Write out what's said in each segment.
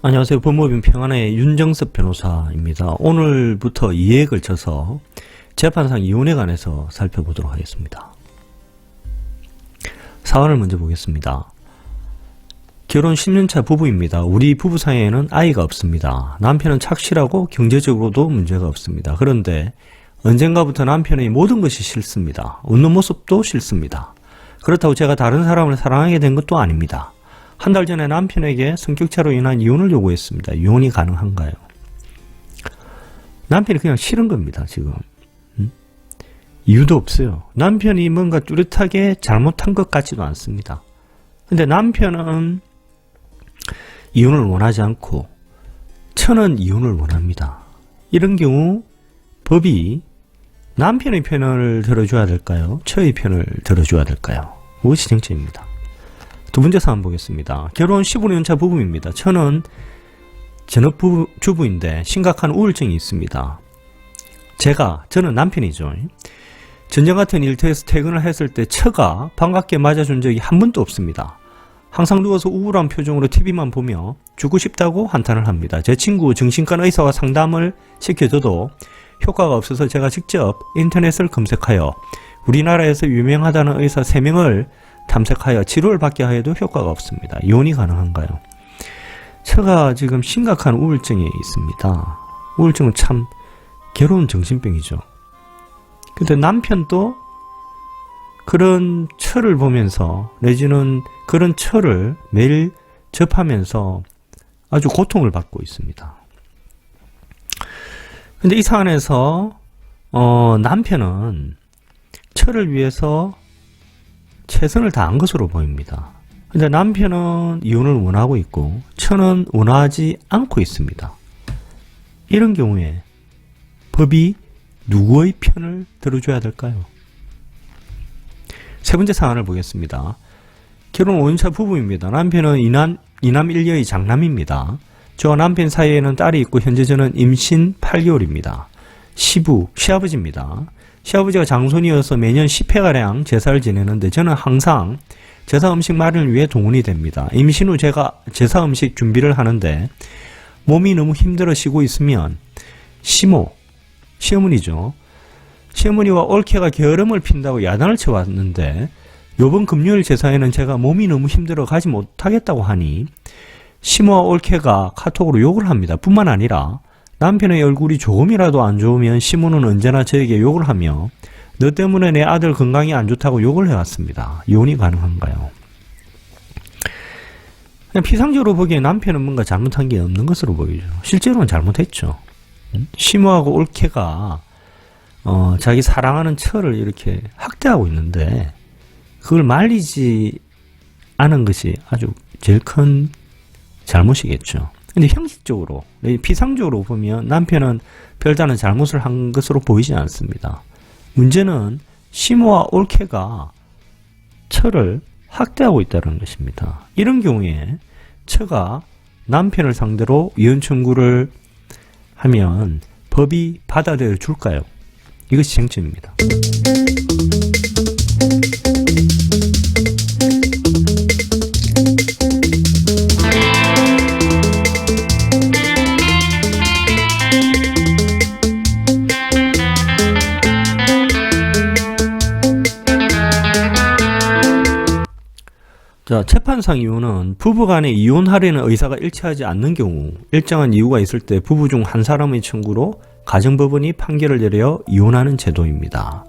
안녕하세요. 법무법인 평안의 윤정섭 변호사입니다. 오늘부터 2회에 걸쳐서 재판상 이혼에 관해서 살펴보도록 하겠습니다. 사안을 먼저 보겠습니다. 결혼 10년차 부부입니다. 우리 부부 사이에는 아이가 없습니다. 남편은 착실하고 경제적으로도 문제가 없습니다. 그런데 언젠가부터 남편의 모든 것이 싫습니다. 웃는 모습도 싫습니다. 그렇다고 제가 다른 사람을 사랑하게 된 것도 아닙니다. 한 달 전에 남편에게 성격차로 인한 이혼을 요구했습니다. 이혼이 가능한가요? 남편이 그냥 싫은 겁니다, 지금. 이유도 없어요. 남편이 뭔가 뚜렷하게 잘못한 것 같지도 않습니다. 근데 남편은 이혼을 원하지 않고 처는 이혼을 원합니다. 이런 경우 법이 남편의 편을 들어줘야 될까요? 처의 편을 들어줘야 될까요? 무엇이 쟁점입니다. 두 번째 사안 보겠습니다. 결혼 15년차 부부입니다. 저는 전업주부인데 심각한 우울증이 있습니다. 저는 남편이죠. 전쟁 같은 일터에서 퇴근을 했을 때 처가 반갑게 맞아준 적이 한 번도 없습니다. 항상 누워서 우울한 표정으로 TV만 보며 죽고 싶다고 한탄을 합니다. 제 친구 정신과 의사와 상담을 시켜줘도 효과가 없어서 제가 직접 인터넷을 검색하여 우리나라에서 유명하다는 의사 3명을 탐색하여 치료를 받게 하여도 효과가 없습니다. 이혼이 가능한가요? 처가 지금 심각한 우울증이 있습니다. 우울증은 참 괴로운 정신병이죠. 근데 남편도 그런 처를 보면서 내지는 그런 처를 매일 접하면서 아주 고통을 받고 있습니다. 근데 이 사안에서 남편은 처를 위해서 최선을 다한 것으로 보입니다. 근데 남편은 이혼을 원하고 있고 처는 원하지 않고 있습니다. 이런 경우에 법이 누구의 편을 들어줘야 될까요? 세 번째 사안을 보겠습니다. 결혼 5년차 부부입니다. 남편은 이남 1녀의 장남입니다. 저와 남편 사이에는 딸이 있고 현재 저는 임신 8개월입니다. 시아버지입니다. 시아버지가 장손이어서 매년 10회가량 제사를 지내는데 저는 항상 제사 음식 마련을 위해 동원이 됩니다. 임신 후 제가 제사 음식 준비를 하는데 몸이 너무 힘들어 쉬고 있으면 시어머니죠. 시어머니와 올케가 게으름을 핀다고 야단을 쳐왔는데 요번 금요일 제사에는 제가 몸이 너무 힘들어 가지 못하겠다고 하니 시모와 올케가 카톡으로 욕을 합니다. 뿐만 아니라 남편의 얼굴이 조금이라도 안 좋으면 시모는 언제나 저에게 욕을 하며 너 때문에 내 아들 건강이 안 좋다고 욕을 해왔습니다. 이혼이 가능한가요? 그냥 피상적으로 보기에 남편은 뭔가 잘못한 게 없는 것으로 보이죠. 실제로는 잘못했죠. 시모하고 올케가 자기 사랑하는 처를 이렇게 학대하고 있는데 그걸 말리지 않은 것이 아주 제일 큰 잘못이겠죠. 근데 형식적으로, 피상적으로 보면 남편은 별다른 잘못을 한 것으로 보이지 않습니다. 문제는 시모와 올케가 처를 학대하고 있다는 것입니다. 이런 경우에 처가 남편을 상대로 이혼 청구를 하면 법이 받아들여 줄까요? 이것이 쟁점입니다. 자, 재판상 이혼은 부부간에 이혼하려는 의사가 일치하지 않는 경우 일정한 이유가 있을 때 부부 중 한 사람의 청구로 가정법원이 판결을 내려 이혼하는 제도입니다.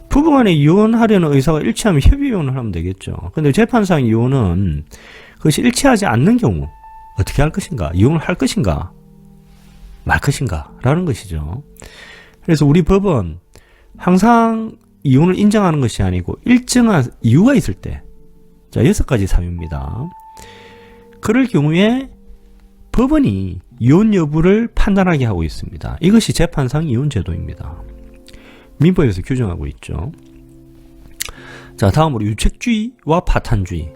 부부간에 이혼하려는 의사가 일치하면 협의이혼을 하면 되겠죠. 근데 재판상 이혼은 그것이 일치하지 않는 경우 어떻게 할 것인가? 이혼을 할 것인가? 말 것인가? 라는 것이죠. 그래서 우리 법은 항상 이혼을 인정하는 것이 아니고 일정한 이유가 있을 때, 자, 6가지 사유입니다. 그럴 경우에 법원이 이혼 여부를 판단하게 하고 있습니다. 이것이 재판상 이혼 제도입니다. 민법에서 규정하고 있죠. 자, 다음으로 유책주의와 파탄주의.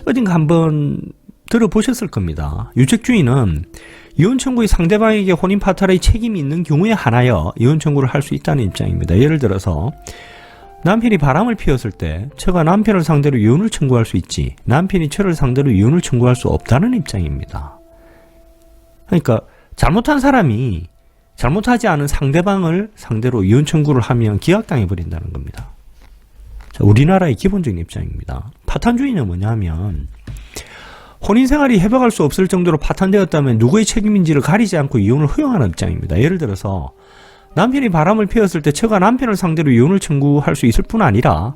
어딘가 한번 들어보셨을 겁니다. 유책주의는 이혼 청구의 상대방에게 혼인 파탈의 책임이 있는 경우에 한하여 이혼 청구를 할 수 있다는 입장입니다. 예를 들어서 남편이 바람을 피웠을 때 처가 남편을 상대로 이혼을 청구할 수 있지 남편이 처를 상대로 이혼을 청구할 수 없다는 입장입니다. 그러니까 잘못한 사람이 잘못하지 않은 상대방을 상대로 이혼 청구를 하면 기각당해 버린다는 겁니다. 자, 우리나라의 기본적인 입장입니다. 파탄주의는 뭐냐면 혼인 생활이 회복할 수 없을 정도로 파탄되었다면 누구의 책임인지를 가리지 않고 이혼을 허용하는 입장입니다. 예를 들어서 남편이 바람을 피웠을 때 처가 남편을 상대로 이혼을 청구할 수 있을 뿐 아니라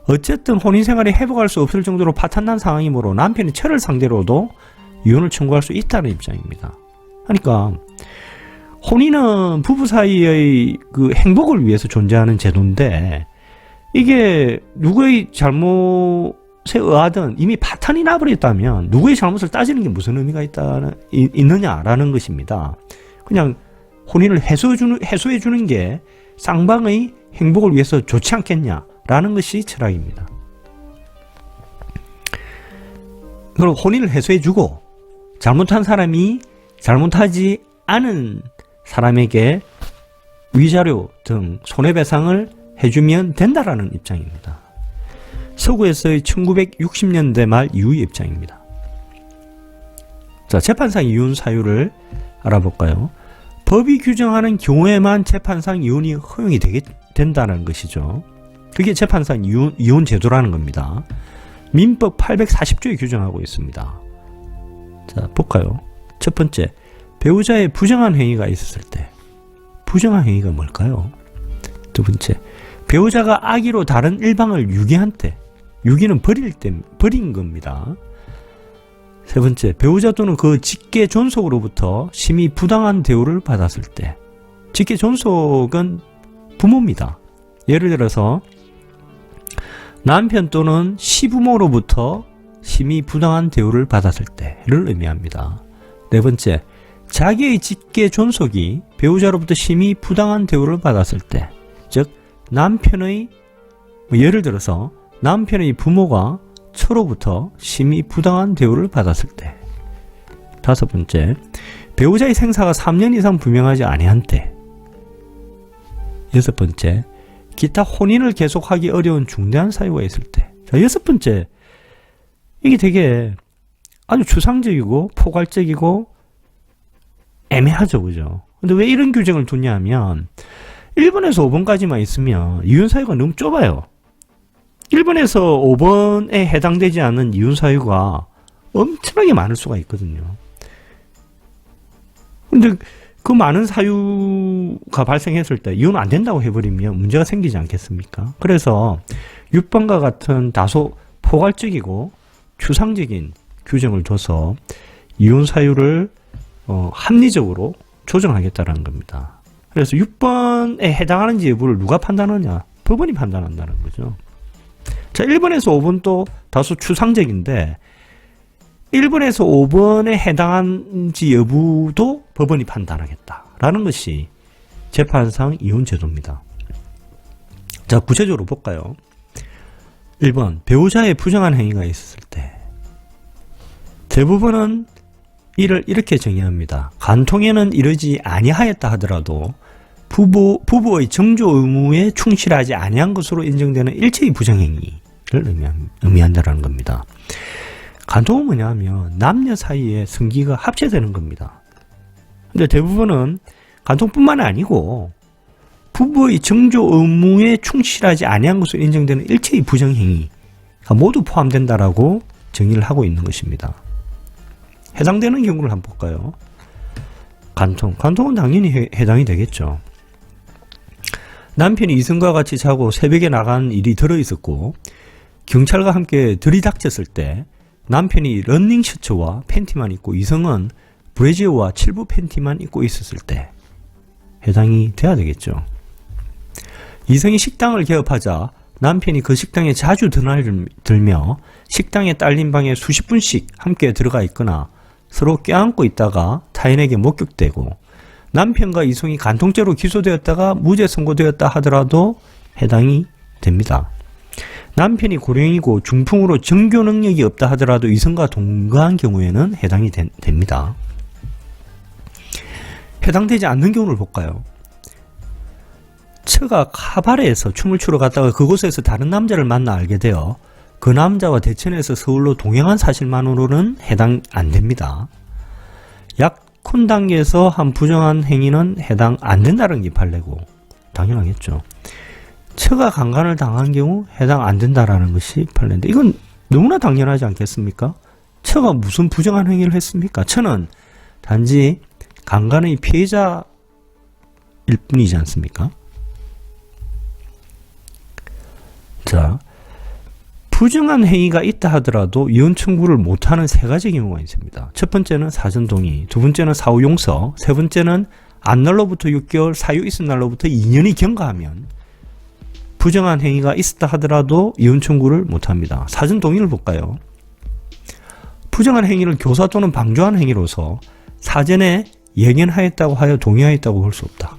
어쨌든 혼인 생활이 회복할 수 없을 정도로 파탄난 상황이므로 남편이 처를 상대로도 이혼을 청구할 수 있다는 입장입니다. 그러니까 혼인은 부부 사이의 그 행복을 위해서 존재하는 제도인데 이게 누구의 잘못에 의하든 이미 파탄이 나버렸다면 누구의 잘못을 따지는 게 무슨 의미가 있느냐라는 것입니다. 그냥 혼인을 해소해주는 게 쌍방의 행복을 위해서 좋지 않겠냐라는 것이 철학입니다. 그럼 혼인을 해소해주고 잘못한 사람이 잘못하지 않은 사람에게 위자료 등 손해배상을 해주면 된다라는 입장입니다. 서구에서의 1960년대 말 이후의 입장입니다. 자, 재판상 이혼 사유를 알아볼까요? 법이 규정하는 경우에만 재판상 이혼이 허용이 된다는 것이죠. 그게 재판상 이혼 제도라는 겁니다. 민법 840조에 규정하고 있습니다. 자, 볼까요? 첫 번째, 배우자의 부정한 행위가 있었을 때. 부정한 행위가 뭘까요? 두 번째, 배우자가 악의로 다른 일방을 유기한 때. 유기는 버린 겁니다. 세 번째, 배우자 또는 그 직계 존속으로부터 심히 부당한 대우를 받았을 때. 직계 존속은 부모입니다. 예를 들어서 남편 또는 시부모로부터 심히 부당한 대우를 받았을 때를 의미합니다. 네 번째, 자기의 직계 존속이 배우자로부터 심히 부당한 대우를 받았을 때, 즉 남편의 예를 들어서 남편의 부모가 처로부터 심히 부당한 대우를 받았을 때. 다섯 번째, 배우자의 생사가 3년 이상 분명하지 아니한 때. 여섯 번째, 기타 혼인을 계속하기 어려운 중대한 사유가 있을 때. 자, 여섯 번째, 이게 되게 아주 추상적이고 포괄적이고 애매하죠, 그죠? 근데 왜 이런 규정을 두냐 하면 1번에서 5번까지만 있으면 이혼 사유가 너무 좁아요. 1번에서 5번에 해당되지 않는 이혼 사유가 엄청나게 많을 수가 있거든요. 근데 그 많은 사유가 발생했을 때 이혼 안 된다고 해버리면 문제가 생기지 않겠습니까? 그래서 6번과 같은 다소 포괄적이고 추상적인 규정을 둬서 이혼 사유를 합리적으로 조정하겠다는 겁니다. 그래서 6번에 해당하는지 여부를 누가 판단하냐? 법원이 판단한다는 거죠. 자, 1번에서 5번도 다소 추상적인데 1번에서 5번에 해당하는지 여부도 법원이 판단하겠다라는 것이 재판상 이혼 제도입니다. 자, 구체적으로 볼까요? 1번, 배우자의 부정한 행위가 있었을 때. 대부분은 이를 이렇게 정의합니다. 간통에는 이르지 아니하였다 하더라도 부부의 정조 의무에 충실하지 아니한 것으로 인정되는 일체의 부정행위를 의미한다는 겁니다. 간통은 뭐냐면 남녀 사이에 성기가 합체되는 겁니다. 근데 대부분은 간통뿐만 아니고 부부의 정조 의무에 충실하지 아니한 것으로 인정되는 일체의 부정행위가 모두 포함된다라고 정의를 하고 있는 것입니다. 해당되는 경우를 한번 볼까요? 간통은 당연히 해당이 되겠죠. 남편이 이성과 같이 자고 새벽에 나간 일이 들어있었고 경찰과 함께 들이닥쳤을 때 남편이 러닝 셔츠와 팬티만 입고 이성은 브래지어와 칠부 팬티만 입고 있었을 때 해당이 돼야 되겠죠. 이성이 식당을 개업하자 남편이 그 식당에 자주 드나들며 식당에 딸린 방에 수십 분씩 함께 들어가 있거나 서로 껴안고 있다가 타인에게 목격되고 남편과 이성이 간통죄로 기소되었다가 무죄 선고되었다 하더라도 해당이 됩니다. 남편이 고령이고 중풍으로 정교 능력이 없다 하더라도 이성과 동거한 경우에는 해당이 됩니다. 해당되지 않는 경우를 볼까요? 처가 카바레에서 춤을 추러 갔다가 그곳에서 다른 남자를 만나 알게 되어 그 남자와 대천에서 서울로 동행한 사실만으로는 해당 안 됩니다. 약 큰 단계에서 한 부정한 행위는 해당 안 된다는 게 판례고 당연하겠죠. 처가 강간을 당한 경우 해당 안 된다라는 것이 판례인데 이건 너무나 당연하지 않겠습니까? 처가 무슨 부정한 행위를 했습니까? 처는 단지 강간의 피해자일 뿐이지 않습니까? 자, 부정한 행위가 있다 하더라도 이혼 청구를 못하는 세 가지 경우가 있습니다. 첫 번째는 사전 동의, 두 번째는 사후 용서, 세 번째는 안 날로부터 6개월, 사유 있은 날로부터 2년이 경과하면 부정한 행위가 있었다 하더라도 이혼 청구를 못합니다. 사전 동의를 볼까요? 부정한 행위를 교사 또는 방조한 행위로서 사전에 예견하였다고 하여 동의하였다고 볼 수 없다.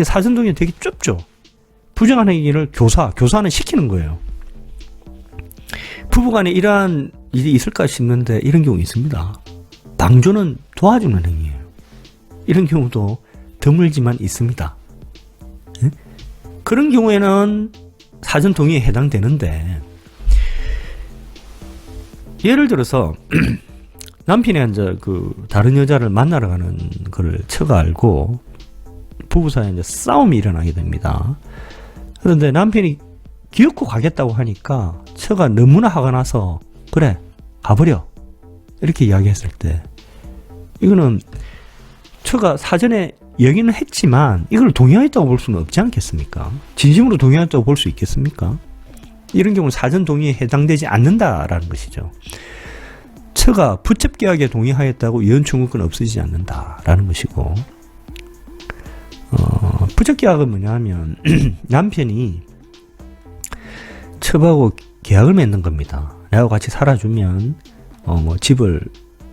사전 동의는 되게 좁죠. 부정한 행위를 교사는 시키는 거예요. 부부간에 이러한 일이 있을까 싶는데 이런 경우 있습니다. 방조는 도와주는 행위예요. 이런 경우도 드물지만 있습니다. 그런 경우에는 사전 동의에 해당되는데 예를 들어서 남편이 이제 다른 여자를 만나러 가는 거를 처가 알고 부부 사이에 이제 싸움이 일어나게 됩니다. 그런데 남편이 기어코 가겠다고 하니까 처가 너무나 화가 나서 그래 가버려 이렇게 이야기했을 때 이거는 처가 사전에 얘기는 했지만 이걸 동의하였다고 볼 수는 없지 않겠습니까? 진심으로 동의하였다고 볼 수 있겠습니까? 이런 경우는 사전 동의에 해당되지 않는다라는 것이죠. 처가 부첩계약에 동의하였다고 이혼 청구권 없어지지 않는다라는 것이고 부적계약은 뭐냐면 남편이 처하고 계약을 맺는 겁니다. 내가 같이 살아주면 집을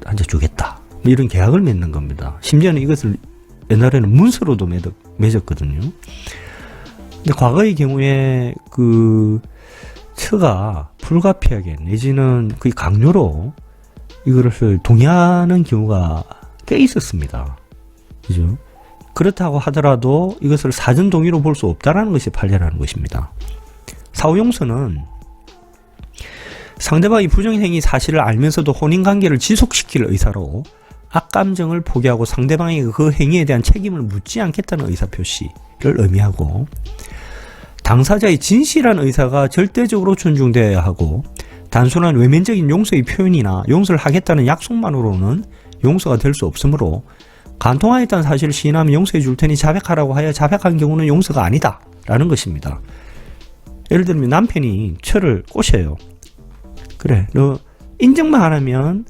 한 채 주겠다. 이런 계약을 맺는 겁니다. 심지어는 이것을 옛날에는 문서로도 맺었거든요. 근데 과거의 경우에 처가 불가피하게 내지는 거의 강요로 이것을 동의하는 경우가 꽤 있었습니다. 그죠? 그렇다고 하더라도 이것을 사전 동의로 볼 수 없다라는 것이 판례라는 것입니다. 사후 용서는 상대방이 부정행위 사실을 알면서도 혼인관계를 지속시킬 의사로 악감정을 포기하고 상대방에게 그 행위에 대한 책임을 묻지 않겠다는 의사표시를 의미하고 당사자의 진실한 의사가 절대적으로 존중되어야 하고 단순한 외면적인 용서의 표현이나 용서를 하겠다는 약속만으로는 용서가 될 수 없으므로 간통하였다는 사실을 시인하면 용서해 줄 테니 자백하라고 하여 자백한 경우는 용서가 아니다 라는 것입니다. 예를 들면 남편이 처를 꼬셔요. 그래 너 인정만 안 하면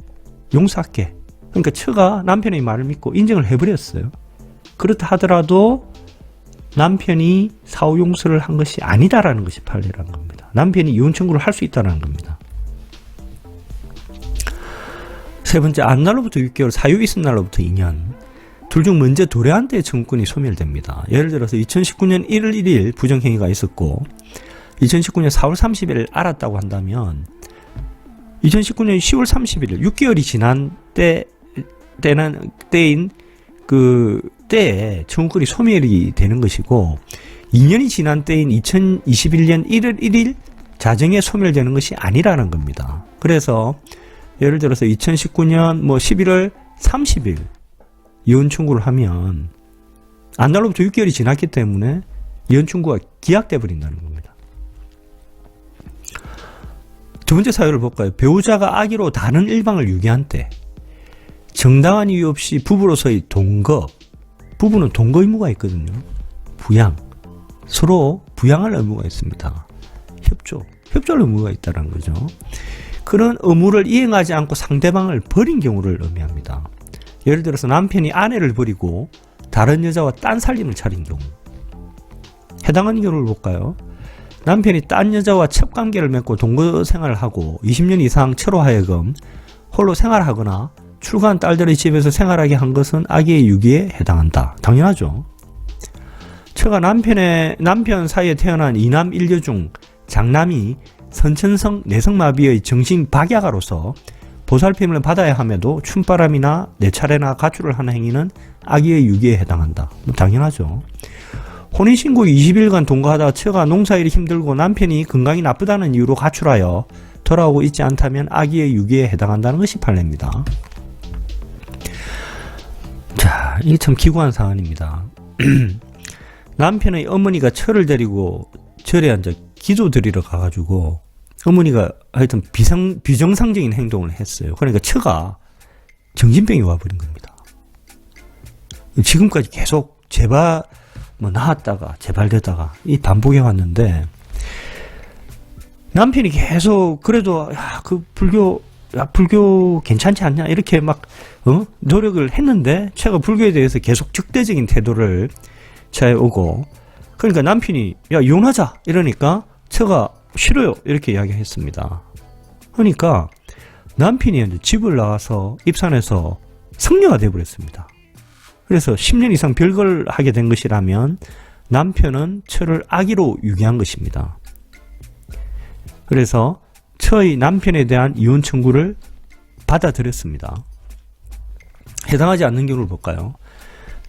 용서할게. 그러니까 처가 남편의 말을 믿고 인정을 해버렸어요. 그렇다 하더라도 남편이 사후 용서를 한 것이 아니다라는 것이 판례라는 겁니다. 남편이 이혼 청구를 할 수 있다는 겁니다. 세 번째, 안 날로부터 6개월, 사유 있은 날로부터 2년. 둘 중 먼저 도래한 때의 청구권이 소멸됩니다. 예를 들어서 2019년 1월 1일 부정행위가 있었고 2019년 4월 30일 알았다고 한다면 2019년 10월 31일 6개월이 지난 때인 때에 청구권이 소멸이 되는 것이고 2년이 지난 때인 2021년 1월 1일 자정에 소멸되는 것이 아니라는 겁니다. 그래서 예를 들어서 2019년 11월 30일 이혼 청구를 하면 안 날로부터 6개월이 지났기 때문에 이혼 청구가 기각돼 버린다는 겁니다. 두 번째 사유를 볼까요? 배우자가 악의로 다른 일방을 유기한 때 정당한 이유 없이 부부로서의 동거, 부부는 동거 의무가 있거든요. 부양, 서로 부양할 의무가 있습니다. 협조할 의무가 있다는 거죠. 그런 의무를 이행하지 않고 상대방을 버린 경우를 의미합니다. 예를 들어서 남편이 아내를 버리고 다른 여자와 딴 살림을 차린 경우. 해당하는 경우를 볼까요? 남편이 딴 여자와 첩관계를 맺고 동거 생활을 하고 20년 이상 처로 하여금 홀로 생활하거나 출가한 딸들의 집에서 생활하게 한 것은 악의의 유기에 해당한다. 당연하죠. 처가 남편 사이에 태어난 2남 1녀 중 장남이 선천성 내성마비의 정신 박약아로서 보살핌을 받아야 함에도 춤바람이나 내 차례나 가출을 하는 행위는 악의의 유기에 해당한다. 당연하죠. 혼인신고 20일간 동거하다가 처가 농사일이 힘들고 남편이 건강이 나쁘다는 이유로 가출하여 돌아오고 있지 않다면 악의의 유기에 해당한다는 것이 판례입니다. 이게 참 기구한 사안입니다. 남편의 어머니가 처를 데리고 절에 앉아 기도 드리러 가가지고 어머니가 하여튼 비정상적인 행동을 했어요. 그러니까 처가 정신병이 와버린 겁니다. 지금까지 계속 나았다가 재발되다가 이 반복해 왔는데, 남편이 계속 그래도 불교 괜찮지 않냐 이렇게 노력을 했는데 처가 불교에 대해서 계속 적대적인 태도를 취해 오고, 그러니까 남편이 이혼하자 이러니까 처가 싫어요 이렇게 이야기했습니다. 그러니까 남편이 이제 집을 나와서 입산해서 성녀가 되어버렸습니다. 그래서 10년 이상 별거를 하게 된 것이라면 남편은 처를 아기로 유기한 것입니다. 그래서 처의 남편에 대한 이혼 청구를 받아들였습니다. 해당하지 않는 경우를 볼까요?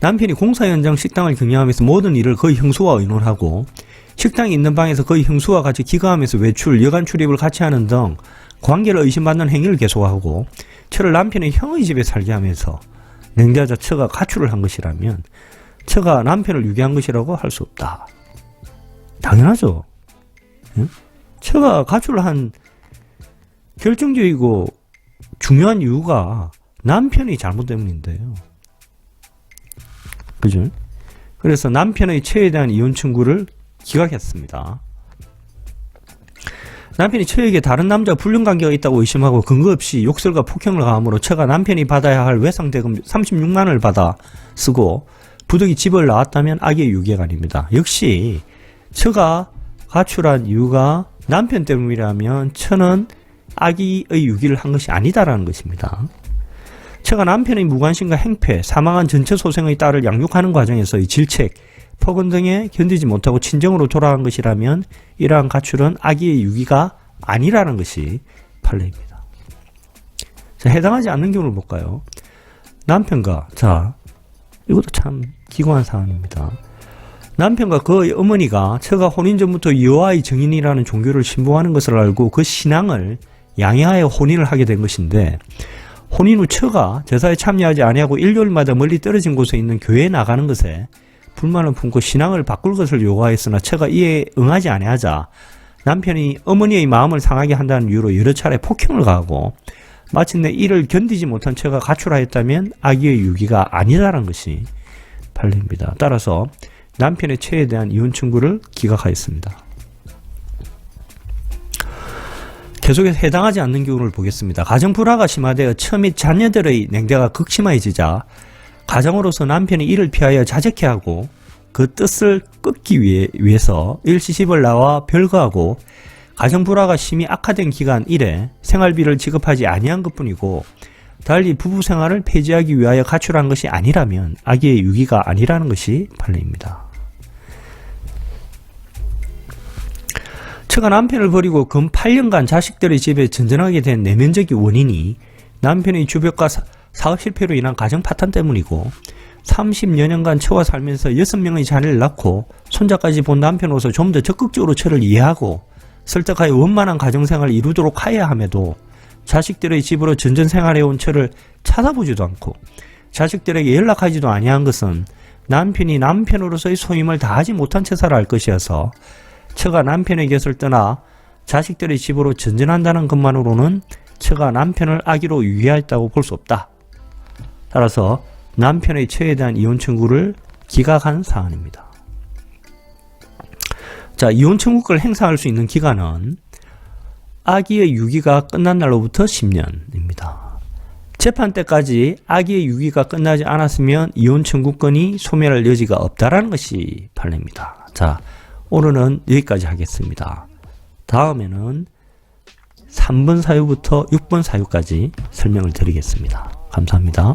남편이 공사 현장 식당을 경영하면서 모든 일을 거의 형수와 의논하고, 식당이 있는 방에서 거의 형수와 같이 기가하면서 외출, 여간 출입을 같이 하는 등 관계를 의심받는 행위를 계속하고, 처를 남편의 형의 집에 살게 하면서 냉대하자 처가 가출을 한 것이라면 처가 남편을 유기한 것이라고 할 수 없다. 당연하죠. 응? 처가 가출을 한 결정적이고 중요한 이유가 남편이 잘못 때문인데요. 그죠? 그래서 남편의 처에 대한 이혼 청구를 기각했습니다. 남편이 처에게 다른 남자 불륜 관계가 있다고 의심하고 근거 없이 욕설과 폭행을 가함으로 처가 남편이 받아야 할 외상대금 36만 원을 받아 쓰고 부득이 집을 나왔다면 악의 유기가 아닙니다. 역시 처가 가출한 이유가 남편 때문이라면 처는 악의 유기를 한 것이 아니다라는 것입니다. 처가 남편의 무관심과 행패, 사망한 전처 소생의 딸을 양육하는 과정에서의 질책, 폭언 등에 견디지 못하고 친정으로 돌아간 것이라면 이러한 가출은 악의 유기가 아니라는 것이 판례입니다. 자, 해당하지 않는 경우를 볼까요? 남편과, 이것도 참 기구한 사안입니다. 남편과 그의 어머니가 처가 혼인 전부터 여호와의 증인이라는 종교를 신봉하는 것을 알고 그 신앙을 양해하여 혼인을 하게 된 것인데, 혼인 후 처가 제사에 참여하지 아니하고 일요일마다 멀리 떨어진 곳에 있는 교회에 나가는 것에 불만을 품고 신앙을 바꿀 것을 요구하였으나 처가 이에 응하지 아니하자 남편이 어머니의 마음을 상하게 한다는 이유로 여러 차례 폭행을 가하고, 마침내 이를 견디지 못한 처가 가출하였다면 악의 유기가 아니라는 것이 판례입니다. 따라서 남편의 처에 대한 이혼 청구를 기각하였습니다. 계속해서 해당하지 않는 경우를 보겠습니다. 가정 불화가 심화되어 처 및 자녀들의 냉대가 극심해지자 가정으로서 남편이 이를 피하여 자적해 하고 그 뜻을 끊기 위해서 일시집을 나와 별거하고 가정 불화가 심히 악화된 기간 이래 생활비를 지급하지 아니한 것뿐이고, 달리 부부 생활을 폐지하기 위하여 가출한 것이 아니라면 악의 유기가 아니라는 것이 판례입니다. 처가 남편을 버리고 금 8년간 자식들의 집에 전전하게 된 내면적인 원인이 남편의 주벽과 사업 실패로 인한 가정 파탄 때문이고, 30여 년간 처와 살면서 6명의 자녀를 낳고 손자까지 본 남편으로서 좀 더 적극적으로 처를 이해하고 설득하여 원만한 가정생활을 이루도록 하여야 함에도 자식들의 집으로 전전생활해온 처를 찾아보지도 않고 자식들에게 연락하지도 아니한 것은 남편이 남편으로서의 소임을 다하지 못한 처사를 알 것이어서 처가 남편의 곁을 떠나 자식들의 집으로 전전한다는 것만으로는 처가 남편을 악의로 유기하였다고 볼 수 없다. 따라서 남편의 처에 대한 이혼 청구를 기각한 사안입니다. 자, 이혼 청구권을 행사할 수 있는 기간은 악의의 유기가 끝난 날로부터 10년입니다. 재판 때까지 악의의 유기가 끝나지 않았으면 이혼 청구권이 소멸할 여지가 없다라는 것이 판례입니다. 자, 오늘은 여기까지 하겠습니다. 다음에는 3번 사유부터 6번 사유까지 설명을 드리겠습니다. 감사합니다.